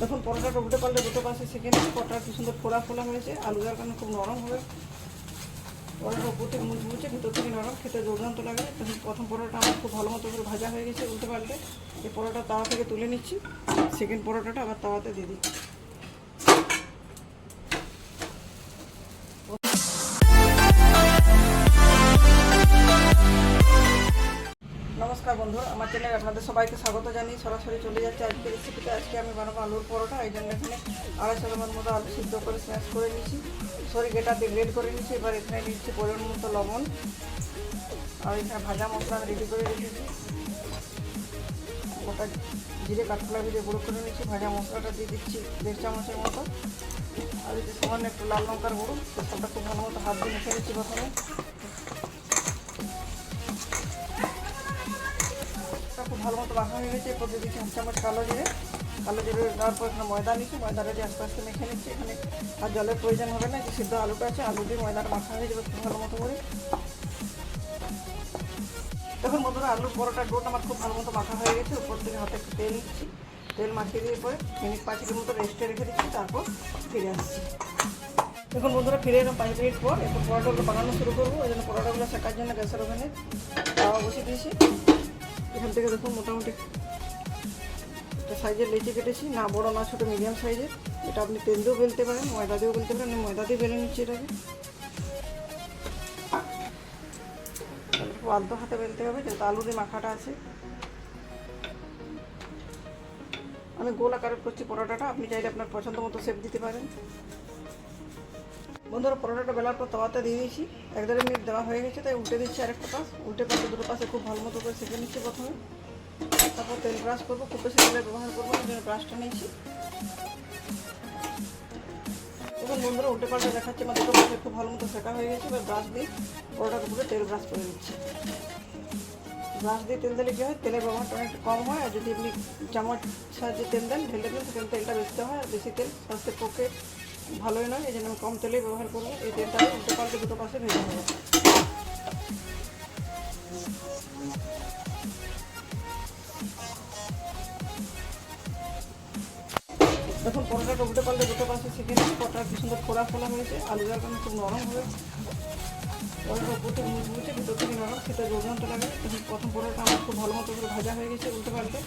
দেখুন পরোটাটা উল্টে পাল্টে দুটো পাশে সেঁকে নিচ্ছি। পরোটা কি সুন্দর ফোড়া ফোড়া হয়েছে, আলু দেওয়ার কারণে খুব নরম হবে। পরোটা উপর থেকে মুচমুচে, ভিতর থেকে নরম, খেতে দুর্দান্ত লাগে। দেখুন প্রথম পরোটা আমার খুব ভালো মতো করে ভাজা হয়ে গেছে উল্টে পাল্টে। এই পরোটা তাওয়া থেকে তুলে নিচ্ছি। সেকেন্ড পরোটাটা আবার তাওয়াতে দিয়ে দিচ্ছি। নমস্কার বন্ধুরা, আমার চ্যানেলে আপনাদের সবাইকে স্বাগত জানিয়ে সরাসরি চলে যাচ্ছে আজকের রেসিপিতে। আজকে আমি বানাবো আলুর পরোটা। এই জন্য এখানে 250 গ্রামের মতো আলু সিদ্ধ করে স্ম্যাশ করে নিচ্ছি, গ্রেটার দিয়ে গ্রেড করে নিচ্ছি। এবার এখানে নিচ্ছি পরিমাণ মতো লবণ, আর এখানে ভাজা মশলা আমি রেডি করে রেখেছি। গোটা জিরে কাঠকলা দিয়ে গুঁড়ো করে নিচ্ছি। ভাজা মশলাটা দিয়ে দিচ্ছি 1.5 চামচের মতো, আর এতে সামান্য একটু লাল লঙ্কার গুঁড়ো। সবটা খুব ভালো মতো হাত দিয়ে মেখে নিচ্ছি। প্রথমে খুব ভালো মতো মাখা হয়ে গেছে। এরপর দিয়ে দিচ্ছি 1 চামচ কালো জিরে দেওয়ার পর এখানে ময়দা নিচ্ছি। ময়দাটা দিয়ে আস্তে আস্তে মেখে নিচ্ছি। এখানে আর জলের প্রয়োজন হবে না, যে সিদ্ধ আলুটা আছে আলু দিয়ে ময়দাটা মাখা হয়ে যাবে খুব ভালো মতো করে। দেখুন বন্ধুরা, আলুর পরোটার ডোটা আমার খুব ভালো মতো মাখা হয়ে গেছে। উপর থেকে হাতে একটু তেল নিচ্ছি। তেল মাখিয়ে দিয়ে পরে মিনিট 5 মতো রেস্টে রেখে দিচ্ছি, তারপর ফিরে আসছি। দেখুন বন্ধুরা, ফিরে এলাম 5 মিনিট পর। এরপর পরোটাগুলো বানানো শুরু করবো। ওই জন্য পরোটাগুলো শেখার জন্য গ্যাসের ওভেনে তাওয়া বসিয়ে দিয়েছি। এখান থেকে দেখুন মোটামুটি একটা সাইজের লেচি কেটেছি, না বড় না ছোটো, মিডিয়াম সাইজের। এটা আপনি তেল দিয়েও বেলতে পারেন, ময়দা দিয়েও বেলতে পারেন। আমি ময়দা দিয়ে বেলে নিচ্ছি এটাকে। আলতো হাতে বেলতে হবে, যেহেতু আলু দিয়ে মাখাটা আছে। আমি গোল আকারে করছি পরোটাটা, আপনি চাইলে আপনার পছন্দ মতো শেপ দিতে পারেন। বন্ধুরা, পরোটাটা বেলার পর তাওয়াতে দিয়ে দিয়েছি। 1-1.5 মিনিট দেওয়া হয়ে গেছে, তাই উল্টে দিচ্ছি আরেকটা পাশ। উল্টে পাশে দুটো পাশে খুব ভালো মতো করে সেঁকে নিচ্ছি প্রথমে। তারপর তেল ব্রাশ করবো, খুব বেশি তেলের ব্যবহার করবো, এই জন্য ব্রাশটা নিয়েছি। দেখুন বন্ধুরা, উল্টে পাল্টে দেখাচ্ছি, আমার দুটো পাশে খুব ভালো মতো সেঁকা হয়ে গেছে। এবার ব্রাশ দিয়ে পরোটার উপরে তেল ব্রাশ করে দিচ্ছি। ব্রাশ দিয়ে তেল দিলে কী হয়, তেলের ব্যবহারটা অনেকটা কম হয়। আর যদি আপনি চামচ সাহায্যে তেল দেন, ঢেলে দেন, সেখানে তেলটা বেশি হয়। আর বেশি তেল স্বাস্থ্যের পক্ষে ভালোই নয়, এই জন্য আমি কম তেলেই ব্যবহার করবো। এই তেলটা উল্টে পাল্টে দুটো পাশে ভেজে নেবো। দেখুন পরোটাটা উল্টে পাল্টে দুটো পাশে সেঁকে নিচ্ছি। পরোটা কি সুন্দর ফোড়া ফোড়া হয়েছে, আলু দেওয়ার কারণে খুব নরম হবে। পরোটা উপর থেকে মুচমুচে, ভিতর থেকে নরম, খেতে দুর্দান্ত লাগে। দেখুন প্রথম পরোটা আমার খুব ভালো মতো করে ভাজা হয়ে গেছে উল্টে পাল্টে।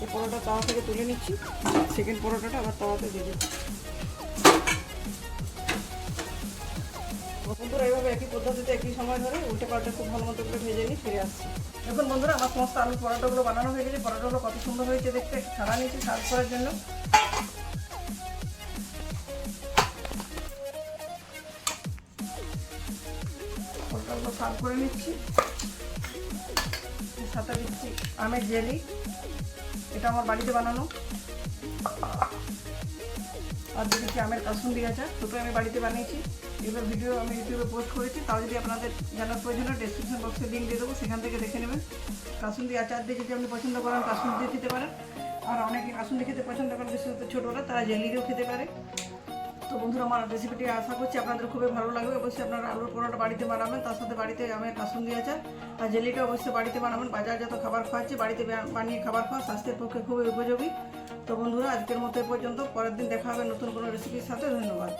এই পরোটা তাওয়া থেকে তুলে নিচ্ছি। সেকেন্ড পরোটাটা আবার তাওয়াতে দিয়ে দিচ্ছি। বন্ধুরা, এইভাবে একই পদ্ধতিতে একই সময় ধরে উল্টে পাল্টে খুব ভালো মতো করে ভেজে নিয়ে ফিরে আসছি। দেখুন বন্ধুরা, আমার সমস্ত আলুর পরোটাগুলো বানানো হয়ে গেছে। পরোটাগুলো কত সুন্দর হয়েছে দেখতে। ছাড়া নিচ্ছি সার্ভ করার জন্য। পরোটাগুলো সার্ভ করে নিচ্ছি। সাথে দিচ্ছি আমের জেলি, এটা আমার বাড়িতে বানানো। আর দিচ্ছি আমের কাসুন্দি আচার, দুটো আমি বাড়িতে বানিয়েছি। এগুলো ভিডিও আমি ইউটিউবে পোস্ট করেছি, তাও যদি আপনাদের জানার প্রয়োজন হয় ডেসক্রিপশন বক্সে লিঙ্ক দিয়ে দেবো, সেখান থেকে দেখে নেবেন। কাসুন্দি আচার দিয়ে যদি আপনি পছন্দ করেন কাসুন্দি দিয়ে খেতে পারেন। আর অনেকে কাসুন্দি খেতে পছন্দ করেন, বিশেষত ছোটোরা, তারা জেলি দিয়েও খেতে পারে। তো বন্ধুরা, আমার রেসিপিটি আশা করছি আপনাদের খুবই ভালো লাগবে। অবশ্যই আপনারা আলুর পরোটা বাড়িতে বানাবেন, তার সাথে বাড়িতে আমের কাসুন্দি আচার আর জেলিটা অবশ্যই বাড়িতে বানাবেন। বাজারজাত খাবার খাওয়াচ্ছে, বাড়িতে বানিয়ে খাবার খাওয়া স্বাস্থ্যের পক্ষে খুবই উপযোগী। তো বন্ধুরা, আজকের মতো এ পর্যন্ত। পরের দিন দেখা হবে নতুন কোনো রেসিপির সাথে। ধন্যবাদ।